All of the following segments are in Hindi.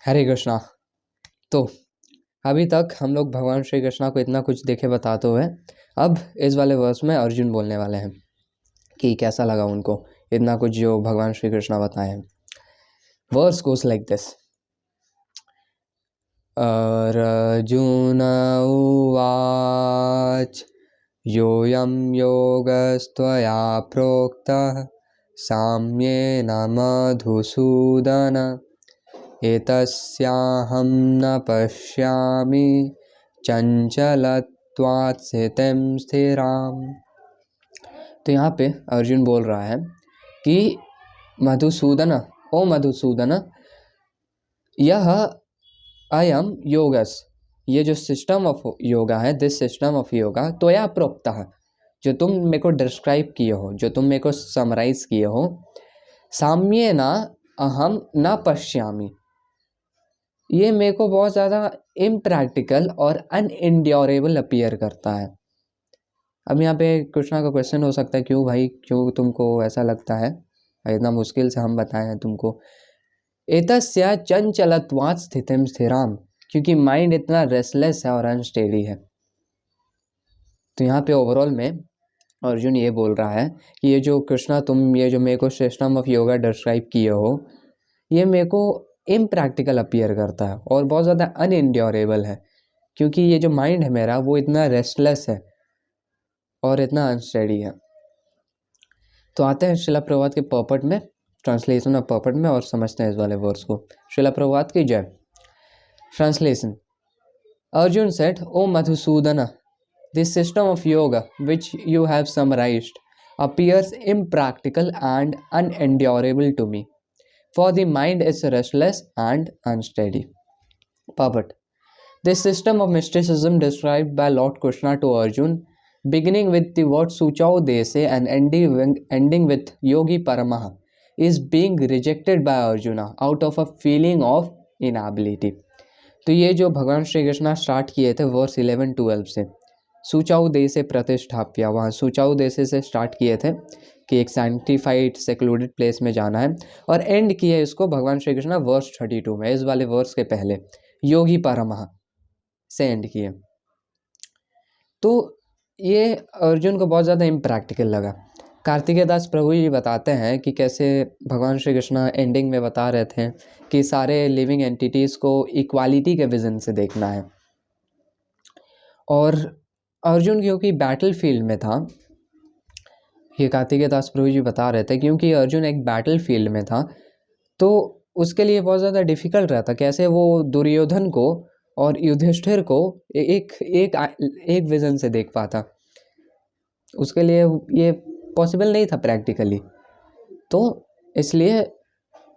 हरे कृष्णा। तो अभी तक हम लोग भगवान श्री कृष्णा को इतना कुछ देखे बताते हुए अब इस वाले वर्स में अर्जुन बोलने वाले हैं कि कैसा लगा उनको इतना कुछ जो भगवान श्री कृष्णा बताए हैं। Verse goes like this. Arjun उवाच योऽयं योगस्त्वया प्रोक्तः साम्येन मधुसूदन एतस्याहं न पश्यामि चंचलत्वात् स्थितिं स्थिराम। तो यहाँ पे अर्जुन बोल रहा है कि मधुसूदन, ओ मधुसूदन, यह अयम योगस, ये जो सिस्टम ऑफ योगा है, दिस सिस्टम ऑफ योगा त्वया प्रोक्तः, जो तुम मेरे को डिस्क्राइब किए हो, जो तुम मेरे को समराइज किए हो, साम्येन अहम न पश्यामि, ये मेरे को बहुत ज़्यादा इम्प्रैक्टिकल और अनइंड्योरेबल अपीयर करता है। अब यहाँ पे कृष्णा का क्वेश्चन हो सकता है, क्यों भाई, क्यों तुमको ऐसा लगता है, इतना मुश्किल से हम बताए हैं तुमको। एतस्या चंचलत्वात् स्थितिं स्थिराम, क्योंकि माइंड इतना रेस्टलेस है और अनस्टेडी है। तो यहाँ पे ओवरऑल में अर्जुन ये बोल रहा है कि ये जो कृष्णा तुम ये जो मेरे को सिस्टम ऑफ योगा डिस्क्राइब किए हो, ये मेरे को इम्प्रैक्टिकल अपीयर करता है और बहुत ज़्यादा अनइंड्योरेबल है, क्योंकि ये जो माइंड है मेरा वो इतना रेस्टलेस है और इतना अनस्टेडी है। तो आते हैं शिला प्रभात के पर्पट में, ट्रांसलेशन ऑफ पर्पट में, और समझते हैं इस वाले वर्ड्स को। शिला प्रभात की जय। Translation. Arjun said, O Madhusudan, this system of yoga which you have summarized appears impractical and unendurable to me, for the mind is restless and unsteady. Purport. This system of mysticism described by Lord Krishna to Arjun, beginning with the word Suchau Dese and ending with Yogi Paramaha, is being rejected by Arjuna out of a feeling of inability. तो ये जो भगवान श्री कृष्णा स्टार्ट किए थे वर्स 11-12 से, सुचाऊ देशे प्रतिष्ठाप्य, वहाँ सुचाऊ देशे से स्टार्ट किए थे कि एक सैंक्टिफाइड सेक्लूडेड प्लेस में जाना है, और एंड किया इसको भगवान श्री कृष्णा वर्स 32 में, इस वाले वर्स के पहले योगी परमः से एंड किए। तो ये अर्जुन को बहुत ज़्यादा इम्प्रैक्टिकल लगा। कार्तिकेय दास प्रभु जी बताते हैं कि कैसे भगवान श्री कृष्णा एंडिंग में बता रहे थे कि सारे लिविंग एंटिटीज़ को इक्वालिटी के विजन से देखना है, और अर्जुन क्योंकि बैटल फील्ड में था, ये कार्तिकेय दास प्रभु जी बता रहे थे, क्योंकि अर्जुन एक बैटल फील्ड में था तो उसके लिए बहुत ज़्यादा डिफ़िकल्ट रहता कैसे वो दुर्योधन को और युधिष्ठिर को एक एक एक विज़न से देख पाता। उसके लिए ये पॉसिबल नहीं था प्रैक्टिकली। तो इसलिए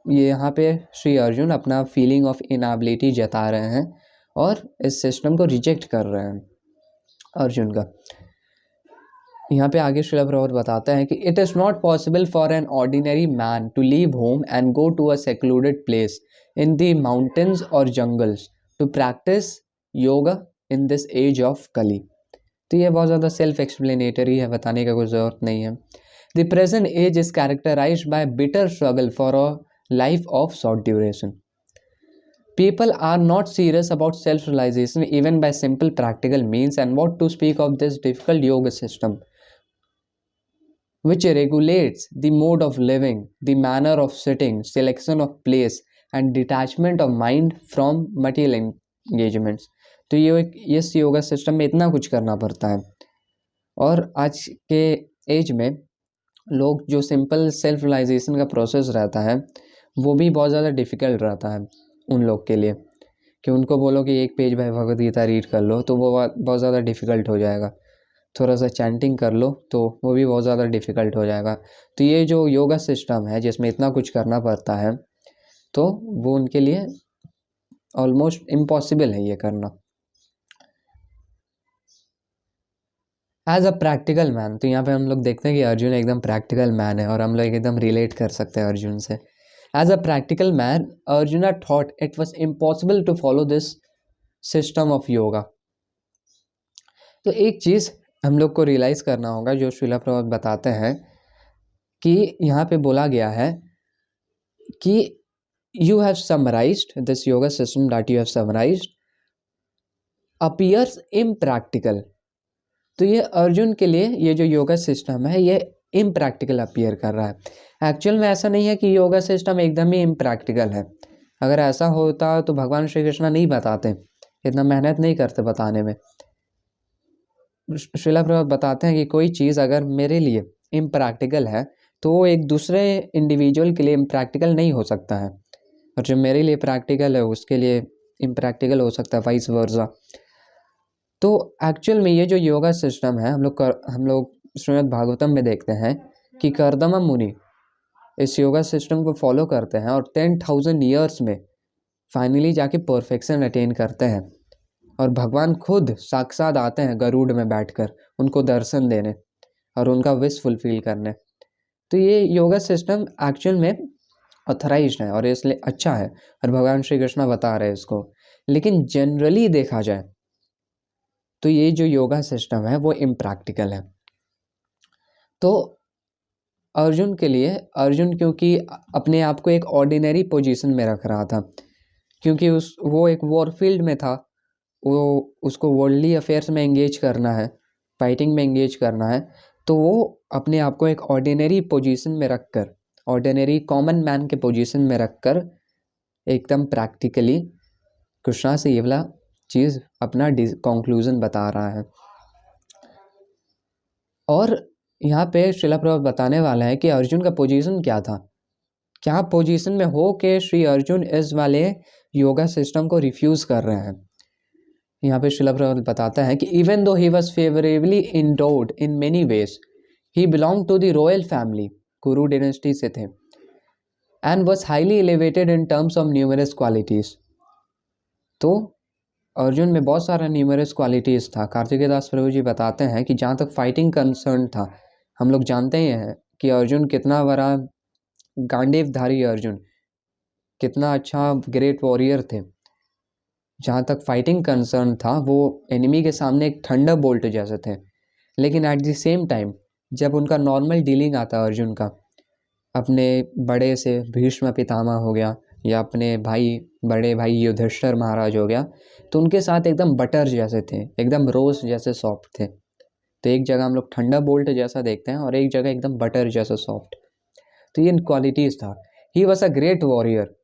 ये यहाँ पे श्री अर्जुन अपना फीलिंग ऑफ इनएबिलिटी जता रहे हैं और इस सिस्टम को रिजेक्ट कर रहे हैं अर्जुन का। यहाँ पे आगे श्रील प्रभुपाद बताते हैं कि it is not possible for an ordinary man to leave home and go to a secluded place in the mountains और jungles to practise yoga in this age of Kali. तो ये बहुत ज़्यादा सेल्फ एक्सप्लेनेटरी है, बताने का कोई ज़रूरत नहीं है। The present age is characterized by bitter struggle for a life of short duration. People are not serious about self-realization even by simple practical means, and what to speak of this difficult yoga system which regulates the mode of living, the manner of sitting, selection of place and detachment of mind from material engagements. तो ये इस योगा सिस्टम में इतना कुछ करना पड़ता है, और आज के एज में लोग जो सिंपल सेल्फ रियलाइजेशन का प्रोसेस रहता है वो भी बहुत ज़्यादा डिफ़िकल्ट रहता है उन लोग के लिए, कि उनको बोलो कि एक पेज भाई भगवद गीता रीड कर लो तो वो बहुत ज़्यादा डिफ़िकल्ट हो जाएगा, थोड़ा सा चैंटिंग कर लो तो वो भी बहुत ज़्यादा डिफ़िकल्ट हो जाएगा। तो ये जो योगा सिस्टम है जिसमें इतना कुछ करना पड़ता है तो वो उनके लिए ऑलमोस्ट इम्पॉसिबल है ये करना। एज अ प्रैक्टिकल मैन, तो यहाँ पे हम लोग देखते हैं कि अर्जुन एकदम प्रैक्टिकल मैन है और हम लोग एकदम रिलेट कर सकते हैं अर्जुन से। As a practical man Arjun thought it was impossible to follow this system of yoga. तो एक चीज़ हम लोग को रियलाइज़ करना होगा जो श्रीला प्रभुपाद बताते हैं कि यहाँ पे बोला गया है कि you have summarized, this yoga system that you have summarized appears impractical. तो ये अर्जुन के लिए ये जो योगा सिस्टम है ये इम्प्रैक्टिकल अपीयर कर रहा है। एक्चुअल में ऐसा नहीं है कि योगा सिस्टम एकदम ही इम्प्रैक्टिकल है। अगर ऐसा होता तो भगवान श्री कृष्ण नहीं बताते, इतना मेहनत नहीं करते बताने में। श्रीला प्रभुपाद बताते हैं कि कोई चीज़ अगर मेरे लिए इम्प्रैक्टिकल है तो वो एक दूसरे इंडिविजुअल के लिए इम्प्रैक्टिकल नहीं हो सकता है, और जो मेरे लिए प्रैक्टिकल है उसके लिए इम्प्रैक्टिकल हो सकता है, वाइस वर्सा। तो एक्चुअल में ये जो योगा सिस्टम है हम लोग श्रीमद् भागवतम में देखते हैं कि कर्दम मुनि इस योगा सिस्टम को फॉलो करते हैं और 10,000 ईयर्स में फाइनली जाके परफेक्शन अटेन करते हैं, और भगवान खुद साक्षात आते हैं गरुड़ में बैठकर उनको दर्शन देने और उनका विश फुलफिल करने। तो ये योगा सिस्टम एक्चुअल में ऑथराइज्ड है और इसलिए अच्छा है, और भगवान श्री कृष्ण बता रहे हैं इसको। लेकिन जनरली देखा जाए तो ये जो योगा सिस्टम है वो इम्प्रैक्टिकल है। तो अर्जुन के लिए, अर्जुन क्योंकि अपने आप को एक ऑर्डिनरी पोजीशन में रख रहा था, क्योंकि वो एक वॉरफील्ड में था, उसको वर्ल्डली अफेयर्स में एंगेज करना है, फाइटिंग में एंगेज करना है, तो वो अपने आप को एक ऑर्डिनरी पोजीशन में रखकर, ऑर्डिनरी कॉमन मैन के पोजीशन में रखकर एकदम प्रैक्टिकली कृष्णा से ये वाला चीज़ अपना कंक्लूजन बता रहा है। और यहाँ पे श्रीला प्रभुपाद बताने वाला है कि अर्जुन का पोजीशन क्या था, क्या पोजीशन में हो के श्री अर्जुन इस वाले योगा सिस्टम को रिफ्यूज़ कर रहे हैं। यहाँ पे श्रीला प्रभुपाद बताता है कि even though he was favourably endowed in many ways, he belong to the royal family, Kuru dynasty से थे, and was highly elevated in terms of numerous qualities. तो अर्जुन में बहुत सारा न्यूमरस क्वालिटीज़ था। कार्तिकेय दास प्रभु जी बताते हैं कि जहाँ तक फाइटिंग कंसर्न था, हम लोग जानते ही हैं कि अर्जुन कितना बड़ा गांडीवधारी, अर्जुन कितना अच्छा ग्रेट वॉरियर थे। जहाँ तक फाइटिंग कंसर्न था वो एनिमी के सामने एक थंडर बोल्ट जैसे थे। लेकिन एट द सेम टाइम जब उनका नॉर्मल डीलिंग आता अर्जुन का अपने बड़े से, भीष्म पितामह हो गया या अपने भाई, बड़े भाई युधिष्ठिर महाराज हो गया, तो उनके साथ एकदम बटर जैसे थे, एकदम रोज जैसे सॉफ्ट थे। तो एक जगह हम लोग ठंडा बोल्ट जैसा देखते हैं और एक जगह एकदम बटर जैसा सॉफ्ट। तो ये क्वालिटीज़ था। He was a great warrior.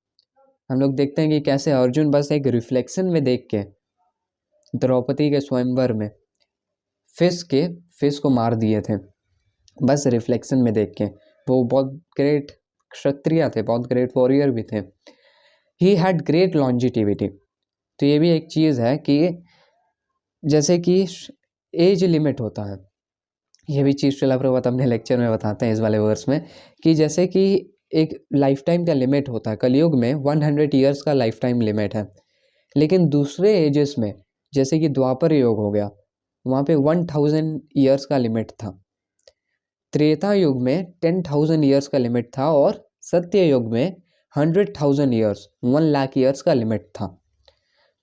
हम लोग देखते हैं कि कैसे अर्जुन बस एक रिफ्लेक्शन में देख के द्रौपदी के स्वयंवर में फिश को मार दिए थे, बस रिफ्लेक्शन में देख के। वो बहुत ग्रेट क्षत्रिय थे, बहुत ग्रेट वॉरियर भी थे। He had great longevity. तो ये भी एक चीज़ है कि जैसे कि एज लिमिट होता है, ये भी चीज़ श्रीला प्रभुपाद अपने लेक्चर में बताते हैं इस वाले वर्स में, कि जैसे कि एक लाइफ टाइम का लिमिट होता है। कलयुग में 100 ईयर्स का लाइफ टाइम लिमिट है, लेकिन दूसरे एजेस में जैसे कि द्वापर युग हो गया, वहाँ पे 1000 ईयर्स का लिमिट था। त्रेता युग में 10,000 ईयर्स का लिमिट था, और सत्य युग में 100,000 ईयर्स, 1 लाख ईयर्स का लिमिट था।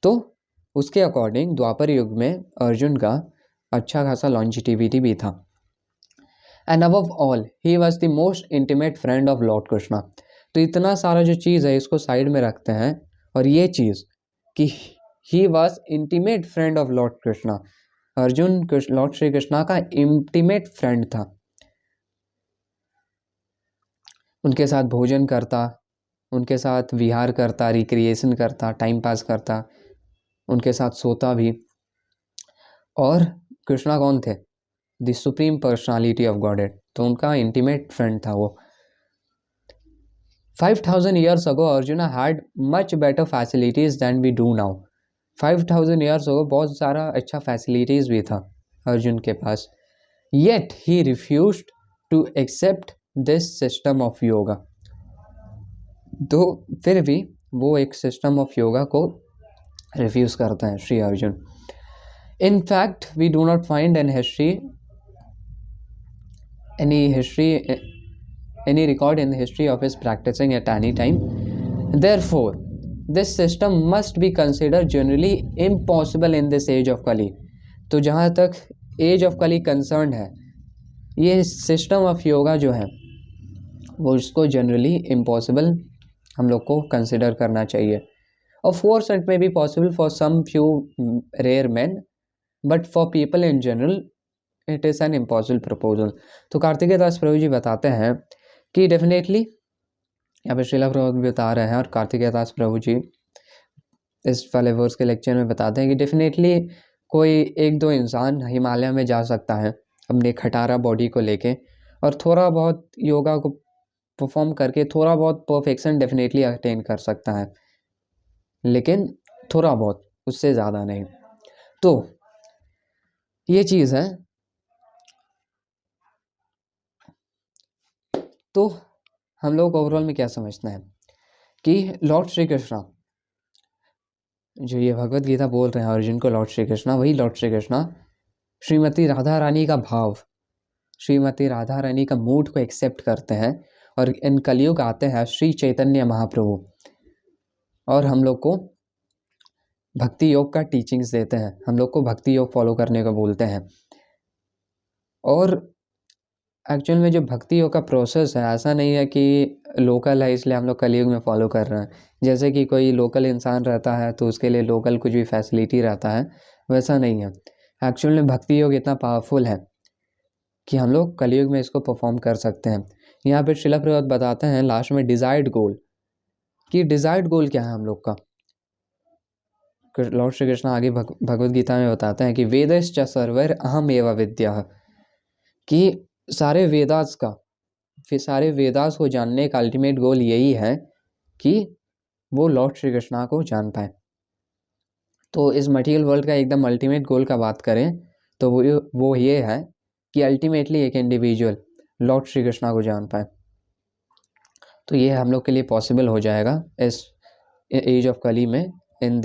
तो उसके अकॉर्डिंग द्वापर युग में अर्जुन का अच्छा खासा लॉन्जिटिविटी भी था। And above all he was the most intimate friend of Lord Krishna. तो इतना सारा जो चीज़ है इसको साइड में रखते हैं, और ये चीज़ कि he was intimate friend of Lord Krishna, Arjun Lord Shri Krishna का इंटीमेट फ्रेंड था। उनके साथ भोजन करता, उनके साथ विहार करता, रिक्रिएशन करता, टाइम पास करता, उनके साथ सोता भी। और कृष्णा कौन थे? The supreme personality of Godhead. तो उनका इंटीमेट फ्रेंड था वो। 5,000 years ago Arjuna had much better facilities than we do now. 5,000 years ago बहुत सारा अच्छा फैसिलिटीज भी था अर्जुन के पास। Yet he refused to accept this system of yoga. तो फिर भी वो एक सिस्टम ऑफ योगा को रिफ्यूज करते हैं Shri Arjun. In fact, we do not find any record in the history of his practicing at any time. Therefore, this system must be considered generally impossible in this age of Kali. तो जहाँ तक एज ऑफ कली कंसर्न है, ये सिस्टम ऑफ योगा जो है वो इसको जनरली इम्पॉसिबल हम लोग को कंसिडर करना चाहिए। Of course it may be possible for some few rare man, but for people in general it is an impossible proposal. तो कार्तिकेय दास प्रभु जी बताते हैं कि डेफिनेटली, यहाँ पे श्रीला प्रभु बता रहे हैं और कार्तिकेय दास प्रभु जी इस वाले वर्स के लेक्चर में बताते हैं कि डेफिनेटली कोई एक दो इंसान हिमालय में जा सकता है अपने खटारा बॉडी को लेके, और थोड़ा बहुत योगा को परफॉर्म करके थोड़ा बहुत परफेक्शन डेफिनेटली अटेन कर सकता है, लेकिन थोड़ा बहुत, उससे ज़्यादा नहीं। तो ये चीज़ है। तो हम लोग ओवरऑल में क्या समझते हैं कि लॉर्ड श्री कृष्णा जो ये भगवत गीता बोल रहे हैं अर्जुन को, लॉर्ड श्री कृष्णा, वही लॉर्ड श्री कृष्णा श्रीमती राधा रानी का भाव, श्रीमती राधा रानी का मूड को एक्सेप्ट करते हैं और इन कलयुग आते हैं श्री चैतन्य महाप्रभु, और हम लोग को भक्ति योग का टीचिंग्स देते हैं, हम लोग को भक्ति योग फॉलो करने को बोलते हैं। और एक्चुअल में जो भक्ति योग का प्रोसेस है, ऐसा नहीं है कि लोकल है इसलिए हम लोग कलयुग में फॉलो कर रहे हैं। जैसे कि कोई लोकल इंसान रहता है तो उसके लिए लोकल कुछ भी फैसिलिटी रहता है, वैसा नहीं है। एक्चुअल में भक्ति योग इतना पावरफुल है कि हम लोग कलयुग में इसको परफॉर्म कर सकते हैं। यहाँ पे श्रीला प्रभुपाद बताते हैं लास्ट में डिज़ायर्ड गोल, कि डिज़ायर्ड गोल क्या है हम लोग का। लॉर्ड श्री कृष्ण आगे भगवद गीता में बताते हैं कि वेदश्च सर्वर अहम एव विद्या, कि सारे वेदास का, फिर सारे वेदास को जानने का अल्टीमेट गोल यही है कि वो लॉर्ड श्री कृष्णा को जान पाए। तो इस मटेरियल वर्ल्ड का एकदम अल्टीमेट गोल का बात करें तो वो ये है कि अल्टीमेटली एक इंडिविजुअल लॉर्ड श्री कृष्णा को जान पाए। तो ये हम लोग के लिए पॉसिबल हो जाएगा इस एज ऑफ कली में, in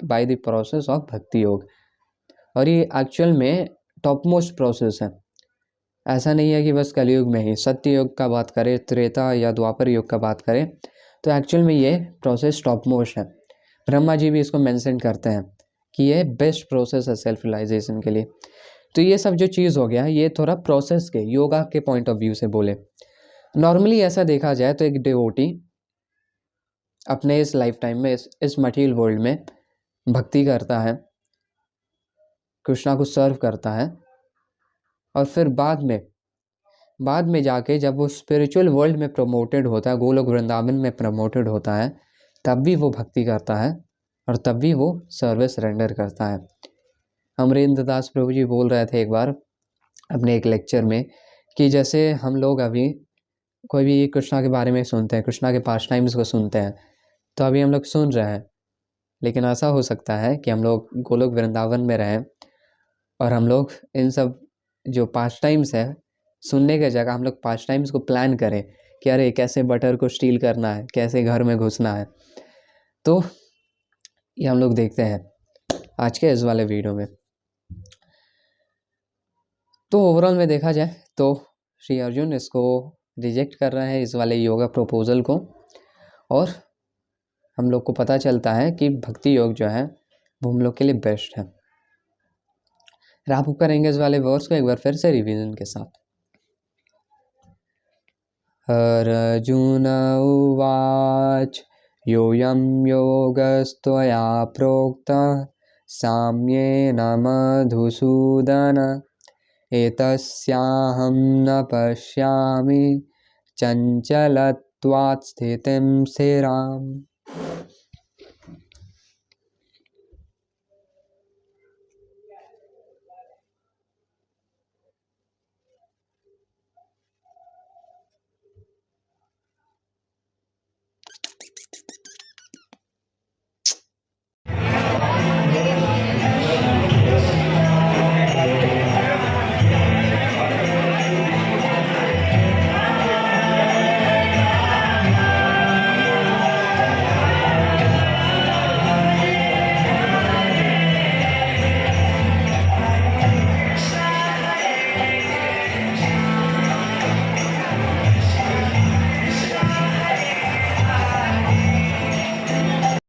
by the process of भक्ति योग। और ये एक्चुअल में टॉप मोस्ट प्रोसेस है। ऐसा नहीं है कि बस कलयुग में ही, सत्य युग का बात करें, त्रेता या द्वापर युग का बात करें, तो एक्चुअल में ये प्रोसेस टॉप मोस्ट है। ब्रह्मा जी भी इसको मेंशन करते हैं कि ये बेस्ट प्रोसेस है सेल्फ रियलाइजेशन के लिए। तो ये सब जो चीज़ हो गया, ये थोड़ा प्रोसेस के, योगा के पॉइंट ऑफ व्यू से बोले। नॉर्मली ऐसा देखा जाए तो एक डिवोटी अपने इस लाइफ टाइम में, इस मटेरियल वर्ल्ड में भक्ति करता है, कृष्णा को सर्व करता है, और फिर बाद में जाके जब वो स्पिरिचुअल वर्ल्ड में प्रमोटेड होता है, गोलोक वृंदावन में प्रमोटेड होता है, तब भी वो भक्ति करता है और तब भी वो सर्विस रेंडर करता है। अमरेंद्र दास प्रभु जी बोल रहे थे एक बार अपने एक लेक्चर में कि जैसे हम लोग अभी कोई भी कृष्णा के बारे में सुनते हैं, कृष्णा के पास्ट टाइम्स को सुनते हैं, तो अभी हम लोग सुन रहे हैं, लेकिन ऐसा हो सकता है कि हम लोग गोलोक वृंदावन में रहें और हम लोग इन सब जो पास्ट टाइम्स है सुनने के जगह हम लोग पास्ट टाइम्स को प्लान करें कि अरे कैसे बटर को स्टील करना है, कैसे घर में घुसना है। तो ये हम लोग देखते हैं आज के इस वाले वीडियो में। तो ओवरऑल में देखा जाए तो श्री अर्जुन इसको रिजेक्ट कर रहे हैं, इस वाले योगा प्रपोजल को, और हम लोग को पता चलता है कि भक्ति योग जो है वो हम लोग के लिए बेस्ट है। रैप अप करेंगे इस वाले वर्ड्स को एक बार फिर से रिवीजन के साथ। अर्जुन उवाच योऽयं योगस्त्वया प्रोक्तः साम्येन मधुसूदन एतस्याहं न पश्यामि चञ्चलत्वात् स्थितिं स्थिराम्।